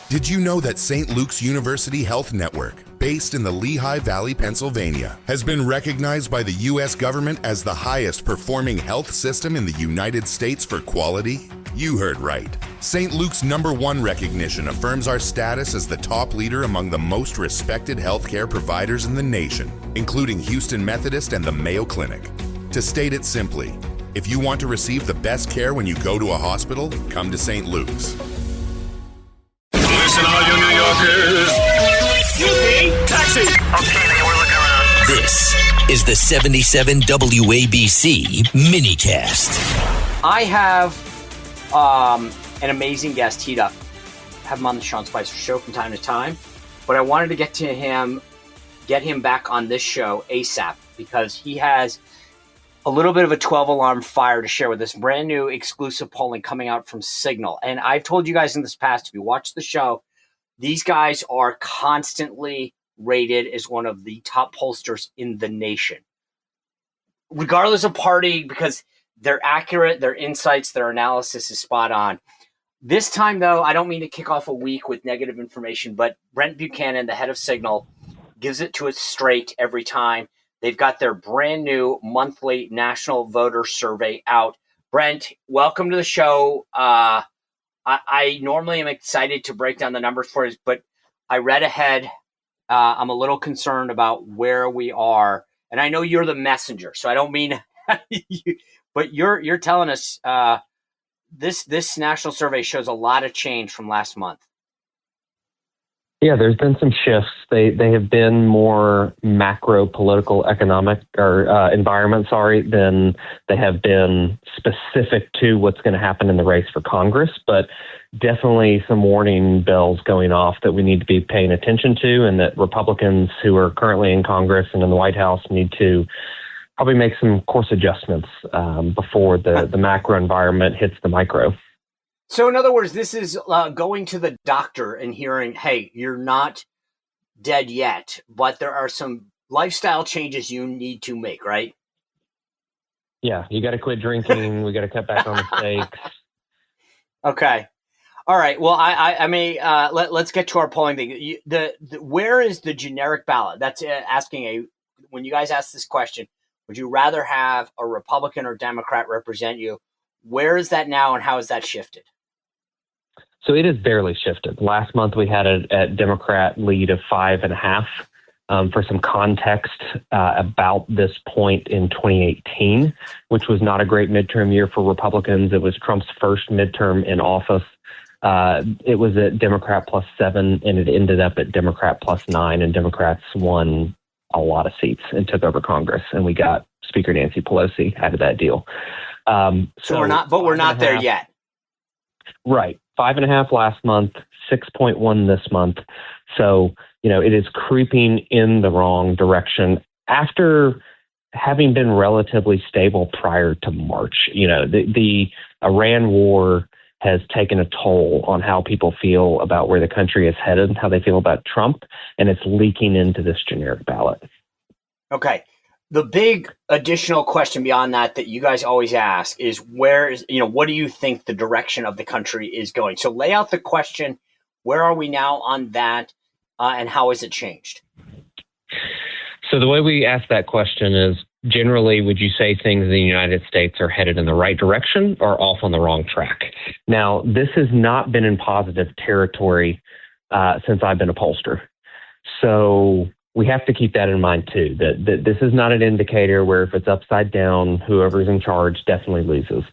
Did you know that St. Luke's University Health Network, based in the Lehigh Valley, Pennsylvania, has been recognized by the U.S. government as the highest performing health system in the United States for quality? You heard right. St. Luke's #1 recognition affirms our status as the top leader among the most respected healthcare providers in the nation, including Houston Methodist and the Mayo Clinic. To state it simply, if you want to receive the best care when you go to a hospital, come to St. Luke's. Listen, all you New Yorkers. Taxi. Okay, we're looking around. This is the 77 WABC minicast. I have an amazing guest teed up. Have him on the Sean Spicer Show from time to time, but I wanted to get him back on this show ASAP because he has a little bit of a 12-alarm fire to share with us. Brand new exclusive polling coming out from Cygnal. And I've told you guys in this past, if you watch the show, these guys are constantly rated as one of the top pollsters in the nation. Regardless of party, because they're accurate, their insights, their analysis is spot on. This time, though, I don't mean to kick off a week with negative information, but Brent Buchanan, the head of Cygnal, gives it to us straight every time. They've got their brand new monthly national voter survey out. Brent, welcome to the show. I normally am excited to break down the numbers for you, but I read ahead. I'm a little concerned about where we are. And I know you're the messenger, so I don't mean you, but you're telling us this national survey shows a lot of change from last month. Yeah, there's been some shifts. They have been more macro political economic or environment, than they have been specific to what's going to happen in the race for Congress. But definitely some warning bells going off that we need to be paying attention to, and that Republicans who are currently in Congress and in the White House need to probably make some course adjustments before the macro environment hits the micro. So in other words, this is going to the doctor and hearing, hey, you're not dead yet, but there are some lifestyle changes you need to make, right? Yeah, you got to quit drinking. We got to cut back on the steaks. Okay. All right. Well, I may let's get to our polling thing. Where is the generic ballot? That's asking when you guys ask this question, would you rather have a Republican or Democrat represent you? Where is that now, and how has that shifted? So it has barely shifted. Last month, we had a Democrat lead of 5.5. For some context, about this point in 2018, which was not a great midterm year for Republicans. It was Trump's first midterm in office. It was at Democrat +7, and it ended up at Democrat +9, and Democrats won a lot of seats and took over Congress, and we got Speaker Nancy Pelosi out of that deal. So we're not there yet. Right. 5.5 last month, 6.1 this month. So, it is creeping in the wrong direction after having been relatively stable prior to March. The Iran war has taken a toll on how people feel about where the country is headed and how they feel about Trump, and it's leaking into this generic ballot. Okay. The big additional question beyond that you guys always ask is what do you think the direction of the country is going? So lay out the question. Where are we now on that? And how has it changed? So the way we ask that question is, generally, would you say things in the United States are headed in the right direction or off on the wrong track? Now, this has not been in positive territory since I've been a pollster. So we have to keep that in mind, too, that this is not an indicator where if it's upside down, whoever's in charge definitely loses.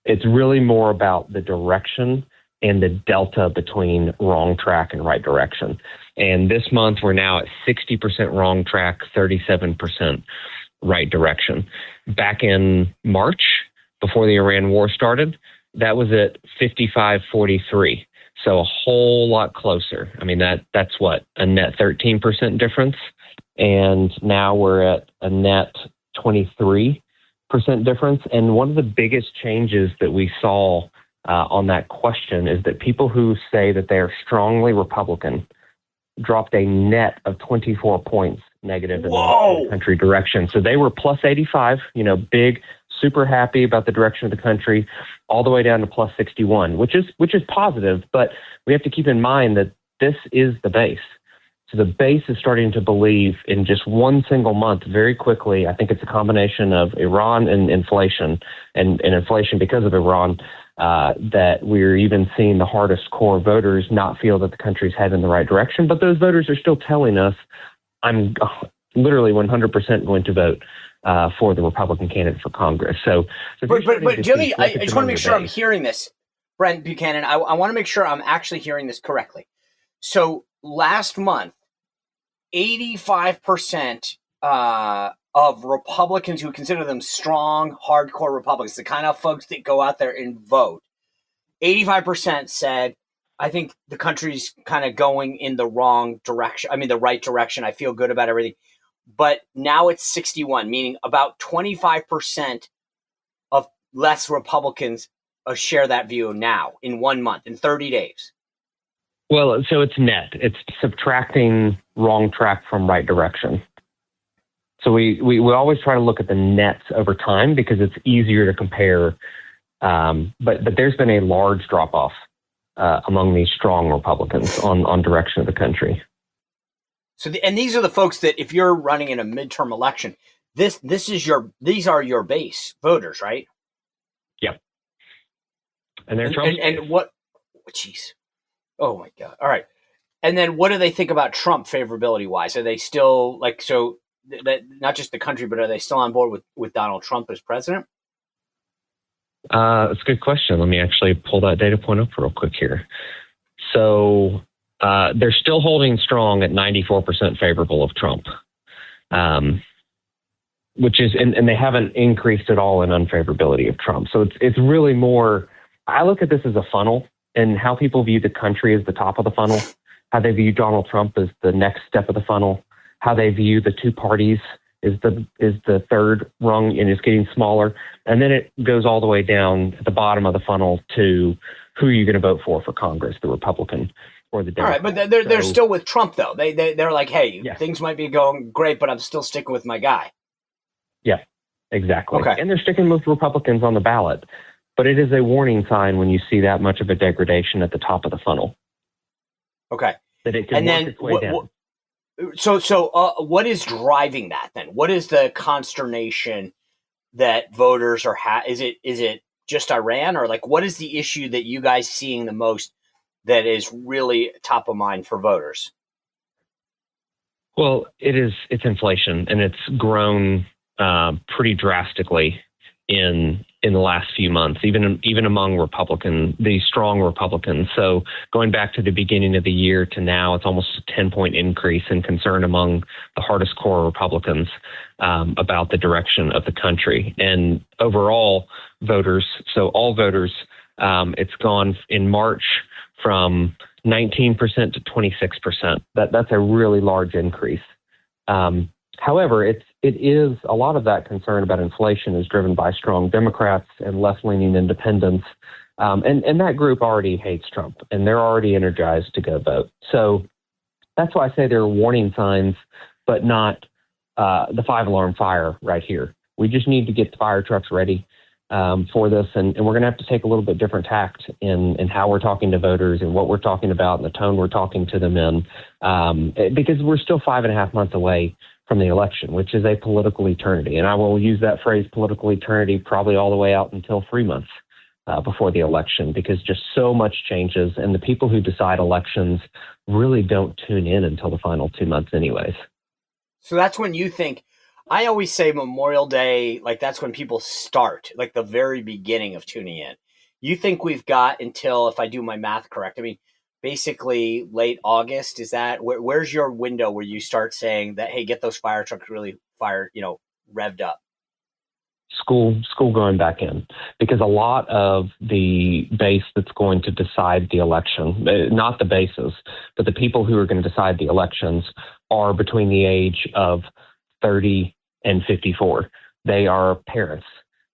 It's really more about the direction and the delta between wrong track and right direction. And this month, we're now at 60% wrong track, 37% right direction. Back in March, before the Iran war started, that was at 55-43. So a whole lot closer. I mean, that's what, a net 13% difference. And now we're at a net 23% difference. And one of the biggest changes that we saw on that question is that people who say that they are strongly Republican dropped a net of 24 points negative in the country direction. So they were plus 85, big super happy about the direction of the country, all the way down to plus 61, which is positive. But we have to keep in mind that this is the base. So the base is starting to believe in just one single month very quickly. I think it's a combination of Iran and inflation, and inflation because of Iran, that we're even seeing the hardest core voters not feel that the country's headed in the right direction. But those voters are still telling us, I'm literally 100% going to vote for the Republican candidate for Congress. But Jimmy, I just want to make sure I'm hearing this. Brent Buchanan, I want to make sure I'm actually hearing this correctly. So last month, 85% of Republicans who consider them strong, hardcore Republicans, the kind of folks that go out there and vote, 85% said, I think the country's kind of going in the wrong direction. I mean, the right direction. I feel good about everything. But now it's 61, meaning about 25% of less Republicans share that view now in 1 month, in 30 days. Well, so it's net. It's subtracting wrong track from right direction. So we always try to look at the nets over time because it's easier to compare. But there's been a large drop-off among these strong Republicans on direction of the country. So, and these are the folks that if you're running in a midterm election, these are your base voters, right? Yep. And they're Trump. And what? Jeez. Oh my God. All right. And then what do they think about Trump favorability wise? Are they still that not just the country, but are they still on board with Donald Trump as president? That's a good question. Let me actually pull that data point up real quick here. So they're still holding strong at 94% favorable of Trump, which is, and they haven't increased at all in unfavorability of Trump. So it's really more, I look at this as a funnel, and how people view the country as the top of the funnel, how they view Donald Trump as the next step of the funnel, how they view the two parties is the third rung and is getting smaller. And then it goes all the way down at the bottom of the funnel to who are you going to vote for Congress, the Republican or the Democrat. All right, but they're still with Trump, though. They're like, hey, Things might be going great, but I'm still sticking with my guy. Yeah, exactly. Okay. And they're sticking with Republicans on the ballot. But it is a warning sign when you see that much of a degradation at the top of the funnel. Okay. That it can work its way down. So what is driving that then? What is the consternation that voters are is it just Iran, or what is the issue that you guys seeing the most that is really top of mind for voters? Well, it's inflation, and it's grown pretty drastically in the last few months, even among the strong Republicans. So going back to the beginning of the year to now, it's almost a 10-point increase in concern among the hardest core Republicans about the direction of the country. And overall voters, so all voters, it's gone in March from 19% to 26%. That's a really large increase. However, it is a lot of that concern about inflation is driven by strong Democrats and left-leaning independents. And that group already hates Trump, and they're already energized to go vote. So that's why I say there are warning signs, but not the five-alarm fire right here. We just need to get the fire trucks ready for this, and we're going to have to take a little bit different tact in how we're talking to voters and what we're talking about and the tone we're talking to them in, because we're still 5.5 months away from the election, which is a political eternity. And I will use that phrase, political eternity, probably all the way out until 3 months before the election, because just so much changes, and the people who decide elections really don't tune in until the final 2 months anyways. So that's when you think, I always say Memorial Day, that's when people start, the very beginning of tuning in. You think we've got until, if I do my math correct, basically late August? Is that where's your window where you start saying that, hey, get those fire trucks really fired, revved up? School going back in, because a lot of the base that's going to decide the election, not the bases, but the people who are going to decide the elections are between the age of 30 and 54. They are parents.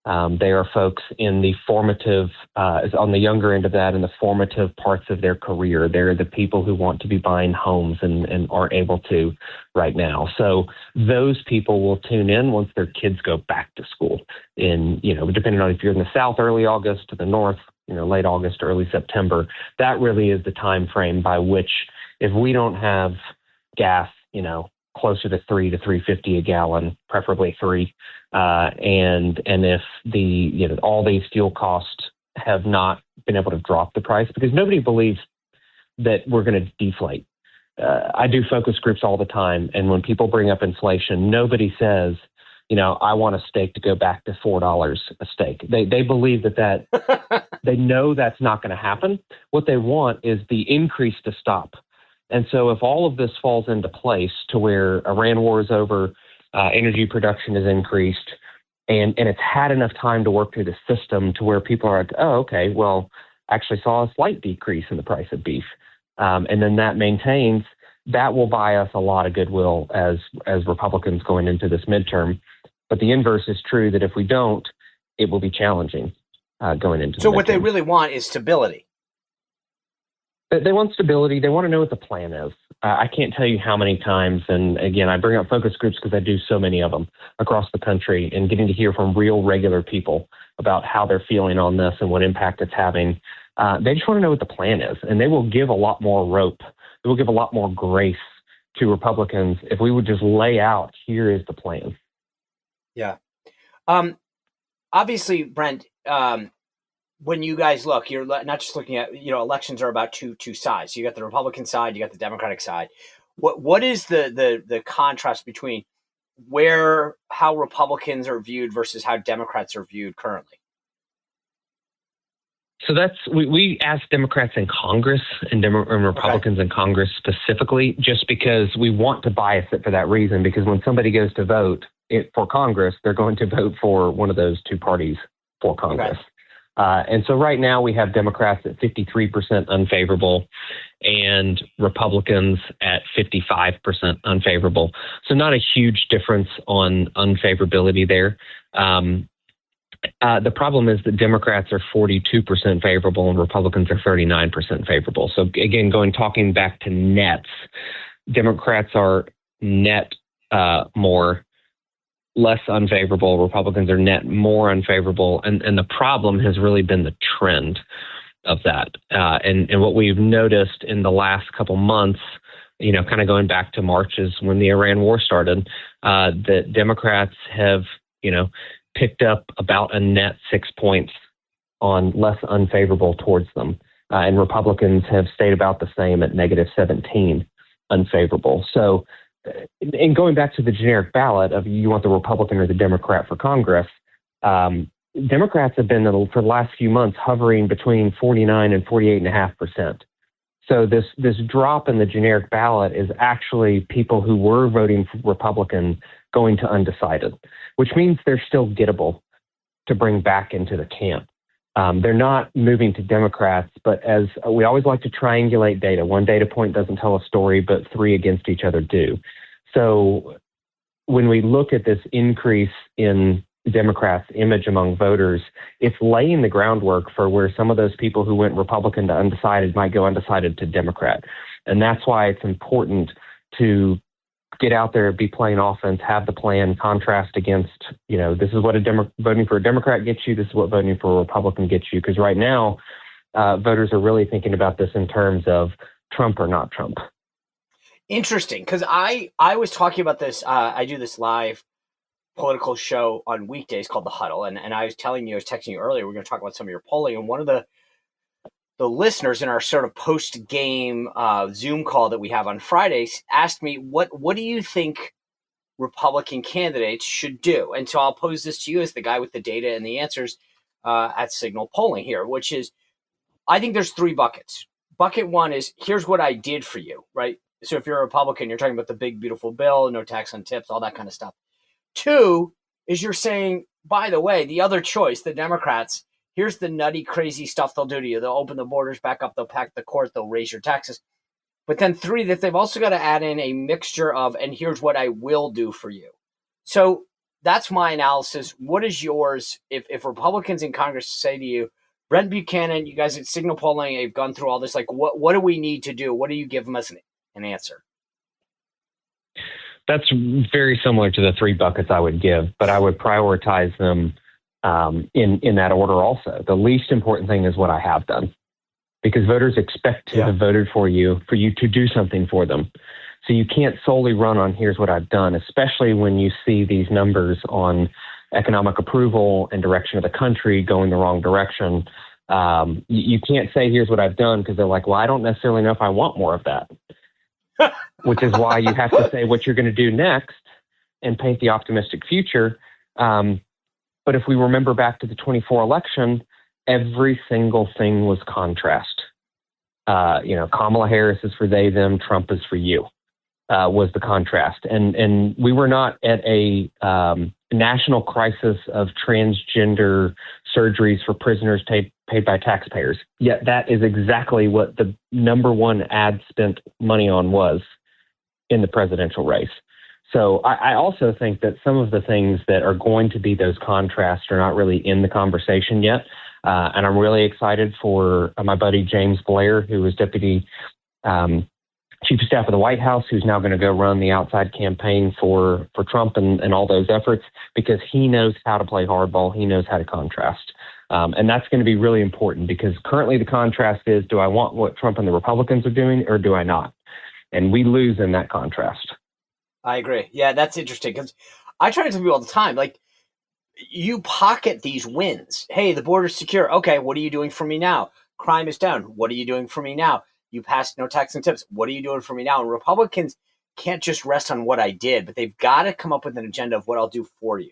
They are folks in the formative, on the younger end of that, in the formative parts of their career. They're the people who want to be buying homes and aren't able to right now. So those people will tune in once their kids go back to school in, depending on if you're in the South, early August, to the North, late August, early September. That really is the time frame by which, if we don't have gas, closer to $3 to $3.50 a gallon, preferably $3. And if all these fuel costs have not been able to drop the price, because nobody believes that we're going to deflate. I do focus groups all the time, and when people bring up inflation, nobody says, I want a steak to go back to $4 a steak. They believe that they know that's not going to happen. What they want is the increase to stop. And so if all of this falls into place to where Iran war is over, energy production is increased, and it's had enough time to work through the system to where people are like, oh, okay, well, actually saw a slight decrease in the price of beef. And then that maintains, that will buy us a lot of goodwill as Republicans going into this midterm. But the inverse is true, that if we don't, it will be challenging going into So the what they midterm. really want is stability. They want stability. They want to know what the plan is. I can't tell you how many times, and again, I bring up focus groups because I do so many of them across the country, and getting to hear from real, regular people about how they're feeling on this and what impact it's having. They just want to know what the plan is, and they will give a lot more rope. They will give a lot more grace to Republicans if we would just lay out, here is the plan. Yeah. Obviously, Brent, when you guys look, you're not just looking at, elections are about two sides. You got the Republican side, you got the Democratic side. What is the contrast between how Republicans are viewed versus how Democrats are viewed currently? So we ask Democrats in Congress and Republicans in Congress specifically, just because we want to bias it for that reason. Because when somebody goes to vote for Congress, they're going to vote for one of those two parties for Congress. Okay. And so right now we have Democrats at 53% unfavorable and Republicans at 55% unfavorable. So not a huge difference on unfavorability there. The problem is that Democrats are 42% favorable and Republicans are 39% favorable. So again, talking back to nets, Democrats are net less unfavorable. Republicans are net more unfavorable. And the problem has really been the trend of that. And what we've noticed in the last couple months, kind of going back to March is when the Iran war started, that Democrats have, picked up about a net 6 points on less unfavorable towards them. And Republicans have stayed about the same at negative 17 unfavorable. So, and going back to the generic ballot of you want the Republican or the Democrat for Congress, Democrats have been for the last few months hovering between 49 and 48.5%. So this drop in the generic ballot is actually people who were voting for Republican going to undecided, which means they're still gettable to bring back into the camp. They're not moving to Democrats, but as we always like to triangulate data, one data point doesn't tell a story, but three against each other do. So when we look at this increase in Democrats' image among voters, it's laying the groundwork for where some of those people who went Republican to undecided might go undecided to Democrat. And that's why it's important to get out there, be playing offense, have the plan, contrast against, this is what voting for a Democrat gets you, this is what voting for a Republican gets you. Because right now, voters are really thinking about this in terms of Trump or not Trump. Interesting, because I was talking about this. I do this live political show on weekdays called The Huddle. And I was texting you earlier, we're going to talk about some of your polling. And one of the listeners in our sort of post-game Zoom call that we have on Fridays asked me, what do you think Republican candidates should do? And so I'll pose this to you as the guy with the data and the answers at Cygnal Polling here, which is, I think there's three buckets. Bucket one is, here's what I did for you, right? So if you're a Republican, you're talking about the big, beautiful bill, no tax on tips, all that kind of stuff. Two is you're saying, by the way, the other choice, the Democrats, here's the nutty, crazy stuff they'll do to you. They'll open the borders back up. They'll pack the court. They'll raise your taxes. But then three, that they've also got to add in a mixture of, and here's what I will do for you. So that's my analysis. What is yours? If Republicans in Congress say to you, Brent Buchanan, you guys at Cygnal Polling have gone through all this, like what do we need to do? What do you give them as an answer? That's very similar to the 3 buckets I would give, but I would prioritize them in that order also. The least important thing is what I have done, because voters expect to have voted for you to do something for them. So you can't solely run on here's what I've done, especially when you see these numbers on economic approval and direction of the country going the wrong direction. You can't say here's what I've done, because they're like, well, I don't necessarily know if I want more of that, which is why you have to say what you're going to do next and paint the optimistic future. But if we remember back to the 24 election, every single thing was contrast. Kamala Harris is for they, them, Trump is for you, was the contrast. And we were not at a national crisis of transgender surgeries for prisoners paid by taxpayers. Yet that is exactly what the number one ad spent money on was in the presidential race. So I also think that some of the things that are going to be those contrasts are not really in the conversation yet. And I'm really excited for my buddy James Blair, who was Deputy Chief of Staff of the White House, who's now going to go run the outside campaign for Trump and all those efforts, because he knows how to play hardball. He knows how to contrast. And that's going to be really important, because currently the contrast is, do I want what Trump and the Republicans are doing, or do I not? And we lose in that contrast. I agree. Yeah, that's interesting, because I try to tell people all the time, like, you pocket these wins. Hey, the border's secure. Okay, what are you doing for me now? Crime is down. What are you doing for me now? You passed no tax and tips. What are you doing for me now? And Republicans can't just rest on what I did, but they've got to come up with an agenda of what I'll do for you.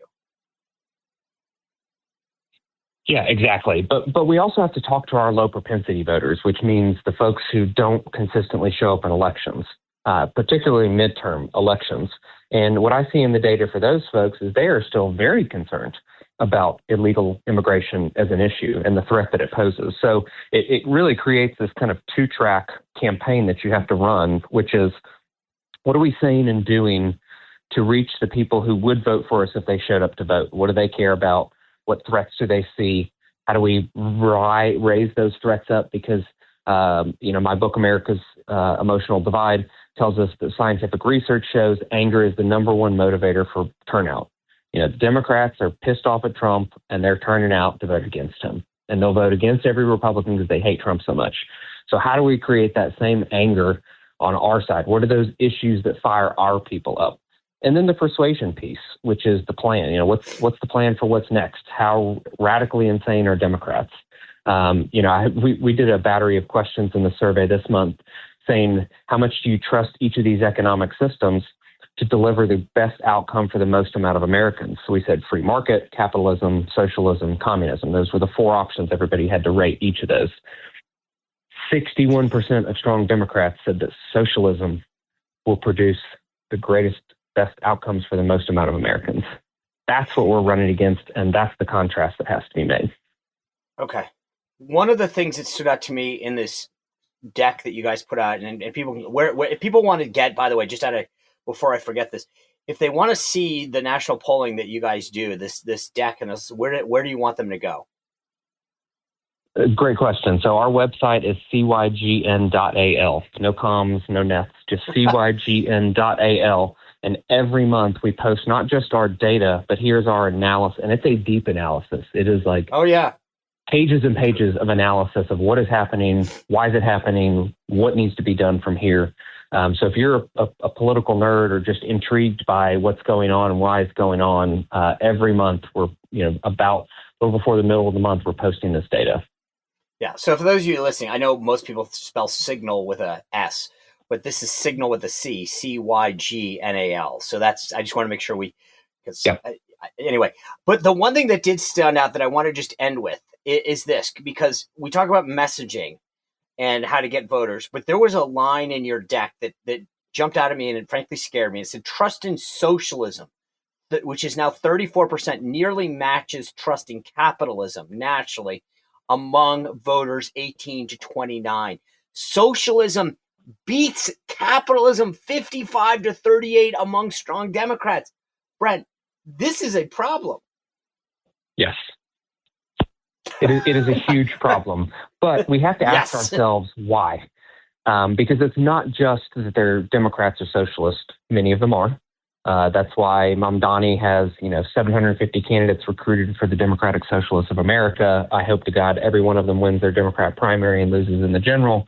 Yeah, exactly. But we also have to talk to our low propensity voters, which means the folks who don't consistently show up in elections, particularly midterm elections. And what I see in the data for those folks is they are still very concerned about illegal immigration as an issue and the threat that it poses. So it really creates this kind of 2-track campaign that you have to run, which is, what are we saying and doing to reach the people who would vote for us if they showed up to vote? What do they care about? What threats do they see? How do we raise those threats up? Because, my book, America's Emotional Divide, tells us that scientific research shows anger is the number one motivator for turnout. Democrats are pissed off at Trump, and they're turning out to vote against him. And they'll vote against every Republican because they hate Trump so much. So how do we create that same anger on our side? What are those issues that fire our people up? And then the persuasion piece, which is the plan. What's the plan for what's next? How radically insane are Democrats? We did a battery of questions in the survey this month saying, how much do you trust each of these economic systems to deliver the best outcome for the most amount of Americans? So we said free market, capitalism, socialism, communism. Those were the 4 options. Everybody had to rate each of those. 61% of strong Democrats said that socialism will produce the best outcomes for the most amount of Americans. That's what we're running against, and that's the contrast that has to be made. Okay. One of the things that stood out to me in this deck that you guys put out, and people, where if people want to get, by the way, just before I forget this, if they want to see the national polling that you guys do, this deck, and where do you want them to go? Great question. So our website is cygn.al. No comms, no nets, just cygn.al. And every month we post not just our data, but here's our analysis. And it's a deep analysis. It is like, oh yeah, pages and pages of analysis of what is happening, why is it happening, what needs to be done from here. So if you're a political nerd or just intrigued by what's going on and why it's going on, every month we're, about a little before the middle of the month, we're posting this data. Yeah. So for those of you listening, I know most people spell Signal with a S, but this is Signal with a C, Cygnal. So I just want to make sure anyway, but the one thing that did stand out that I want to just end with is this, because we talk about messaging and how to get voters, but there was a line in your deck that jumped out at me and it frankly scared me. It said, trust in socialism, which is now 34%, nearly matches trust in capitalism nationally among voters 18 to 29. Socialism beats capitalism 55 to 38 among strong Democrats. Brent, This is a problem. Yes. It is a huge problem. But we have to ask ourselves why. Because it's not just that they're Democrats or socialists. Many of them are. That's why Mamdani has, 750 candidates recruited for the Democratic Socialists of America. I hope to God every one of them wins their Democrat primary and loses in the general.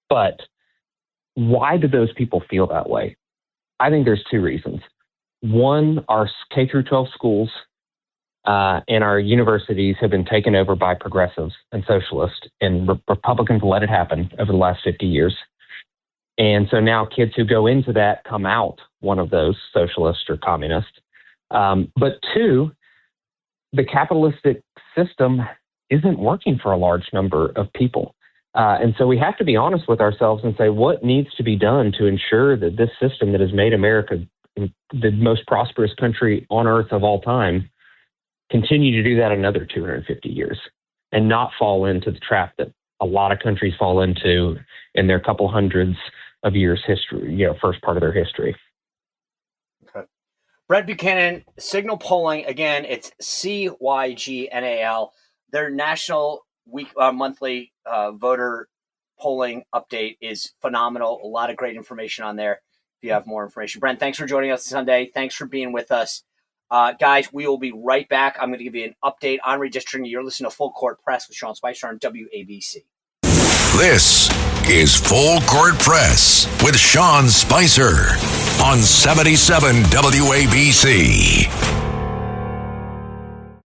But why do those people feel that way? I think there's two reasons. One, our K through 12 schools and our universities have been taken over by progressives and socialists, and Republicans let it happen over the last 50 years. And so now kids who go into that come out one of those, socialists or communists. But two, the capitalistic system isn't working for a large number of people. And so we have to be honest with ourselves and say, what needs to be done to ensure that this system that has made America the most prosperous country on earth of all time continue to do that another 250 years and not fall into the trap that a lot of countries fall into in their couple hundreds of years history, first part of their history. Okay. Brent Buchanan, Cygnal Polling, again, it's CYGNAL. Their national monthly voter polling update is phenomenal. A lot of great information on there if you have more information. Brent, thanks for joining us Sunday. Thanks for being with us. Guys, we will be right back. I'm going to give you an update on redistricting. You're listening to Full Court Press with Sean Spicer on WABC. This is Full Court Press with Sean Spicer on 77 WABC.